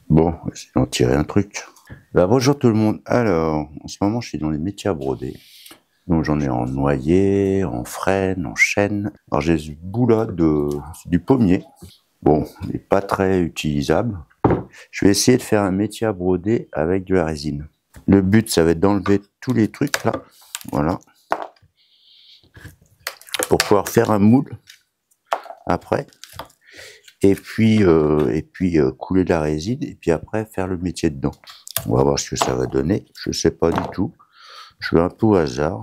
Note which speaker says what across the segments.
Speaker 1: Bon, on va essayer d'en tirer un truc. Bah, bonjour tout le monde. Alors, en ce moment, je suis dans les métiers à broder. Donc, j'en ai en noyer, en frêne, en chêne. Alors, j'ai ce bout-là du pommier. Bon, il n'est pas très utilisable. Je vais essayer de faire un métier à broder avec de la résine. Le but, ça va être d'enlever tous les trucs là. Voilà. Pour pouvoir faire un moule après. Et puis couler de la résine. Et puis après, faire le métier dedans. On va voir ce que ça va donner. Je sais pas du tout. Je vais un peu au hasard.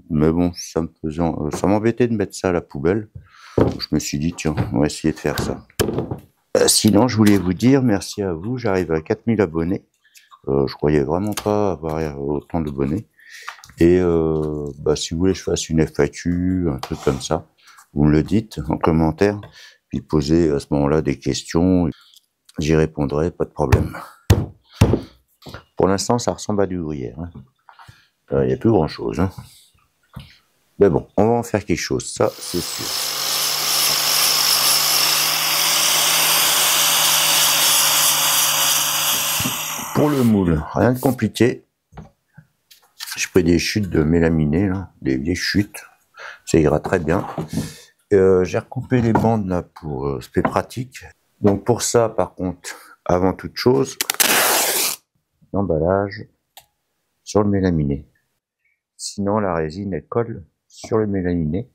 Speaker 1: Mais bon, ça m'embêtait de mettre ça à la poubelle. Je me suis dit, tiens, on va essayer de faire ça. Sinon, je voulais vous dire merci à vous. J'arrive à 4000 abonnés. Je croyais vraiment pas avoir autant d'abonnés. Et si vous voulez que je fasse une FAQ, un truc comme ça, vous me le dites en commentaire. Puis posez à ce moment-là des questions. J'y répondrai, pas de problème. Pour l'instant, ça ressemble à du gruyère. Il n'y a plus grand-chose. Mais bon, on va en faire quelque chose, ça, c'est sûr. Pour le moule, rien de compliqué. J'ai pris des chutes de mélaminé, là, des vieilles chutes. Ça ira très bien. J'ai recoupé les bandes là pour c'est pratique. Donc pour ça, par contre, avant toute chose, l'emballage sur le mélaminé. Sinon, la résine, elle colle sur le mélaminé.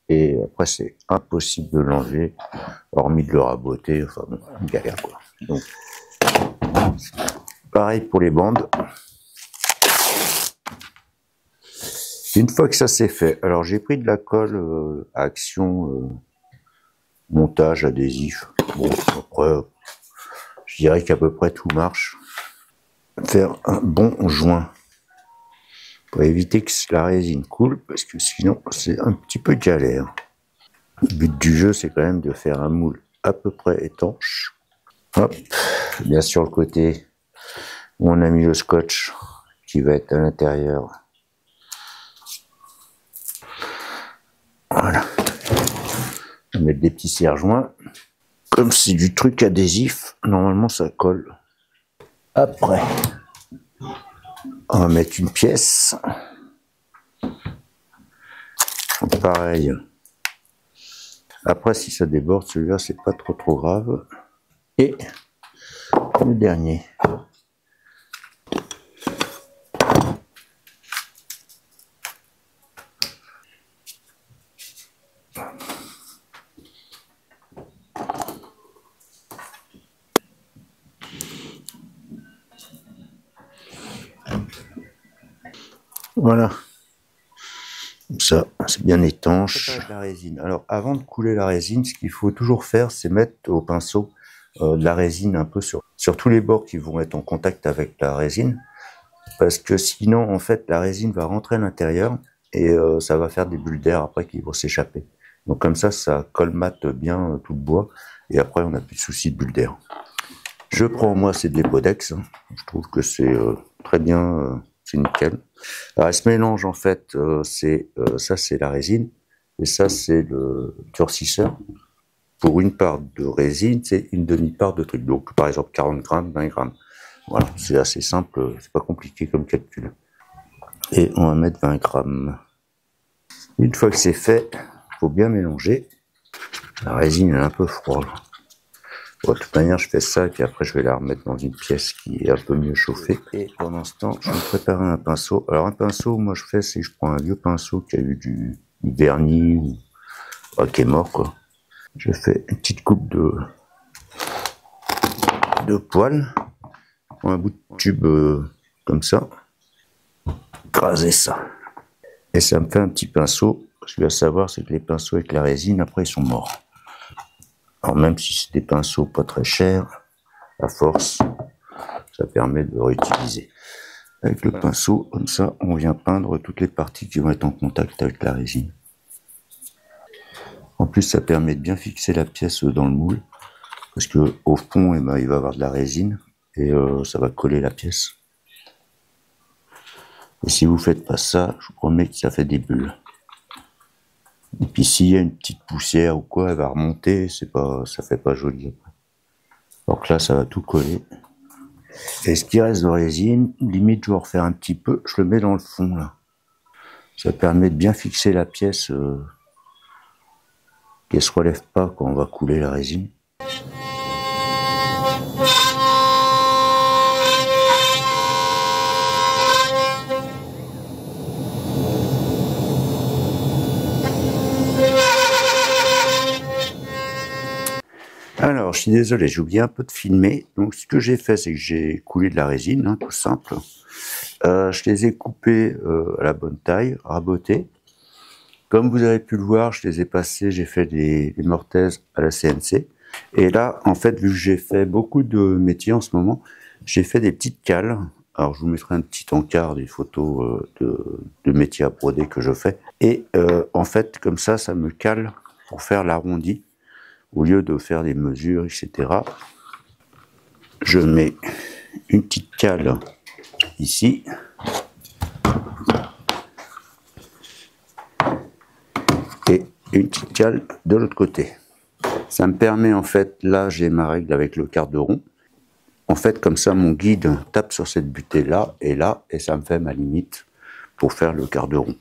Speaker 1: Et après, c'est impossible de l'enlever, hormis de le raboter. Enfin, bon, une galère, quoi. Donc, pareil pour les bandes. Une fois que ça c'est fait, alors j'ai pris de la colle à action montage adhésif. Bon, après, je dirais qu'à peu près tout marche. Faire un bon joint pour éviter que la résine coule, parce que sinon c'est un petit peu galère. Le but du jeu, c'est quand même de faire un moule à peu près étanche. Hop, bien sûr le côté où on a mis le scotch qui va être à l'intérieur. Voilà. On va mettre des petits serre-joints. Comme c'est du truc adhésif, normalement ça colle. Après, on va mettre une pièce. Pareil. Après, si ça déborde, celui-là, c'est pas trop grave. Et le dernier. Voilà. Comme ça, c'est bien étanche. La résine. Alors, avant de couler la résine, ce qu'il faut toujours faire, c'est mettre au pinceau de la résine un peu sur tous les bords qui vont être en contact avec la résine. Parce que sinon, en fait, la résine va rentrer à l'intérieur et ça va faire des bulles d'air après qui vont s'échapper. Donc comme ça colmate bien tout le bois et après, on n'a plus de soucis de bulles d'air. Je prends, moi, c'est de l'Epodex. Je trouve que c'est très bien, c'est nickel. Alors, ce mélange, en fait, ça, c'est la résine et ça, c'est le durcisseur. Pour une part de résine, c'est une demi-part de truc. Donc, par exemple, 40 grammes, 20 grammes. Voilà, c'est assez simple, c'est pas compliqué comme calcul. Et on va mettre 20 grammes. Une fois que c'est fait, il faut bien mélanger. La résine elle est un peu froide. Bon, de toute manière, je fais ça et puis après, je vais la remettre dans une pièce qui est un peu mieux chauffée. Et pendant ce temps, je vais me préparer un pinceau. Alors, un pinceau, moi, je fais, c'est que je prends un vieux pinceau qui a eu du vernis ou qui est mort, quoi. Je fais une petite coupe de poils. Un bout de tube comme ça, écraser ça. Et ça me fait un petit pinceau. Ce qu'il faut savoir, c'est que les pinceaux avec la résine, après, ils sont morts. Alors même si c'est des pinceaux pas très chers, à force, ça permet de réutiliser. Avec le pinceau, comme ça, on vient peindre toutes les parties qui vont être en contact avec la résine. En plus, ça permet de bien fixer la pièce dans le moule, parce que au fond, il va y avoir de la résine. Et ça va coller la pièce. Et si vous faites pas ça, je vous promets que ça fait des bulles. Et puis s'il y a une petite poussière ou quoi, elle va remonter, ça fait pas joli. Donc là, ça va tout coller. Et ce qui reste de résine, limite je vais en refaire un petit peu, je le mets dans le fond là. Ça permet de bien fixer la pièce, qu'elle se relève pas quand on va couler la résine. Alors, je suis désolé, j'ai oublié un peu de filmer. Donc, ce que j'ai fait, c'est que j'ai coulé de la résine, hein, tout simple. Je les ai coupés à la bonne taille, rabotés. Comme vous avez pu le voir, je les ai passés, j'ai fait des mortaises à la CNC. Et là, en fait, vu que j'ai fait beaucoup de métiers en ce moment, j'ai fait des petites cales. Alors, je vous mettrai un petit encart des photos de métiers à broder que je fais. Et en fait, comme ça me cale pour faire l'arrondi. Au lieu de faire des mesures, etc., je mets une petite cale ici. Et une petite cale de l'autre côté. Ça me permet, en fait, là j'ai ma règle avec le quart de rond. En fait, comme ça, mon guide tape sur cette butée-là, et ça me fait ma limite pour faire le quart de rond.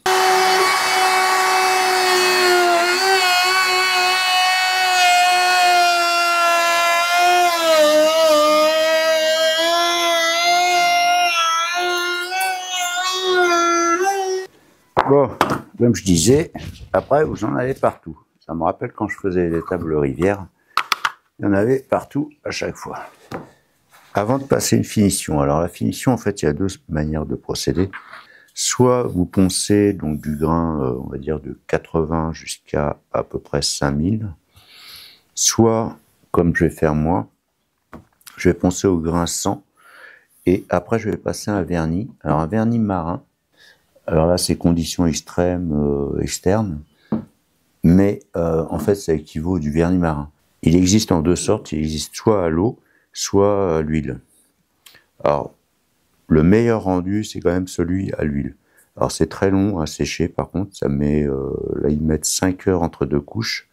Speaker 1: Bon, comme je disais, après vous en avez partout. Ça me rappelle quand je faisais les tables rivières, il y en avait partout à chaque fois. Avant de passer une finition, alors la finition en fait il y a deux manières de procéder. Soit vous poncez donc du grain, on va dire de 80 jusqu'à à peu près 5000. Soit, comme je vais faire moi, je vais poncer au grain 100 et après je vais passer un vernis. Alors un vernis marin. Alors là, c'est conditions extrêmes externes, mais en fait, ça équivaut du vernis marin. Il existe en deux sortes, il existe soit à l'eau, soit à l'huile. Alors, le meilleur rendu, c'est quand même celui à l'huile. Alors, c'est très long à sécher, par contre, ça met, là, ils mettent 5 heures entre deux couches,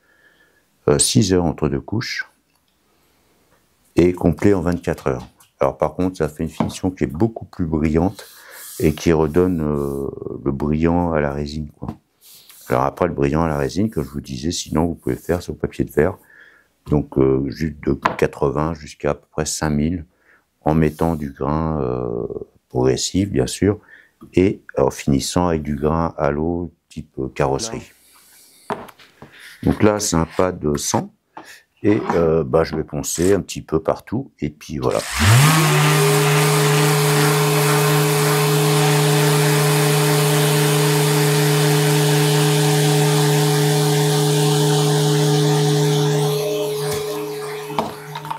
Speaker 1: 6 heures entre deux couches, et complet en 24 heures. Alors, par contre, ça fait une finition qui est beaucoup plus brillante, et qui redonne le brillant à la résine, quoi. Alors après le brillant à la résine, comme je vous disais, sinon vous pouvez faire sur papier de verre, donc juste de 80 jusqu'à peu près 5000, en mettant du grain progressif bien sûr, et en finissant avec du grain à l'eau type carrosserie. Donc là c'est un pas de 100, et je vais poncer un petit peu partout, et puis voilà.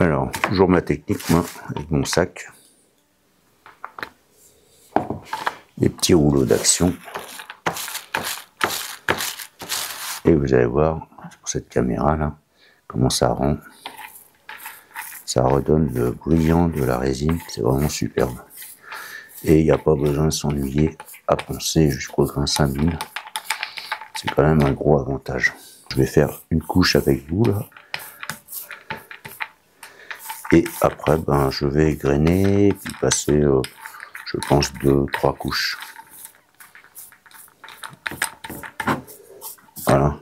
Speaker 1: Alors, toujours ma technique, moi, avec mon sac. Des petits rouleaux d'action. Et vous allez voir, sur cette caméra-là, comment ça rend. Ça redonne le brillant de la résine, c'est vraiment superbe. Et il n'y a pas besoin de s'ennuyer à poncer jusqu'au grain 5000. C'est quand même un gros avantage. Je vais faire une couche avec vous, là. Et après, je vais grainer, puis passer, je pense, 2-3 couches. Voilà.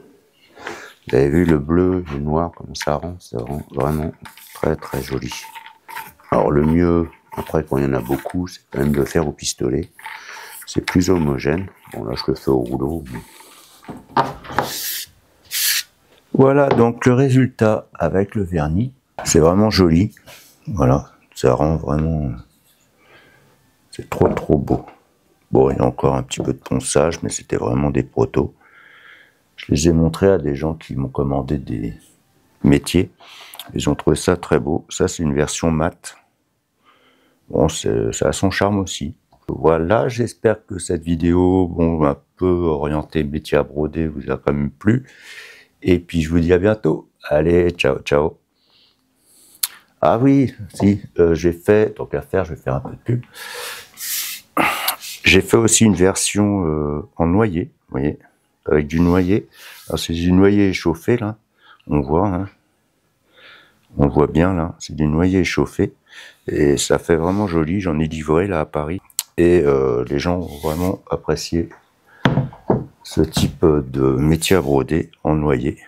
Speaker 1: Vous avez vu le bleu, le noir, comment ça rend, c'est vraiment très très joli. Alors le mieux, après quand il y en a beaucoup, c'est quand même de le faire au pistolet. C'est plus homogène. Bon là je le fais au rouleau. Mais... Voilà donc le résultat avec le vernis. C'est vraiment joli. Voilà, ça rend vraiment... C'est trop trop beau. Bon, il y a encore un petit peu de ponçage, mais c'était vraiment des protos. Je les ai montrés à des gens qui m'ont commandé des métiers. Ils ont trouvé ça très beau. Ça, c'est une version mat. Bon, ça a son charme aussi. Voilà, j'espère que cette vidéo, un peu orientée métier à broder, vous a quand même plu. Et puis, je vous dis à bientôt. Allez, ciao, ciao. Ah oui, si, j'ai fait, tant qu'à faire, je vais faire un peu de pub. J'ai fait aussi une version en noyer, vous voyez. avec du noyer. Alors c'est du noyer échauffé là, on voit, hein. On voit bien là, c'est du noyer échauffé et ça fait vraiment joli. J'en ai livré là à Paris et les gens ont vraiment apprécié ce type de métier à broder en noyer.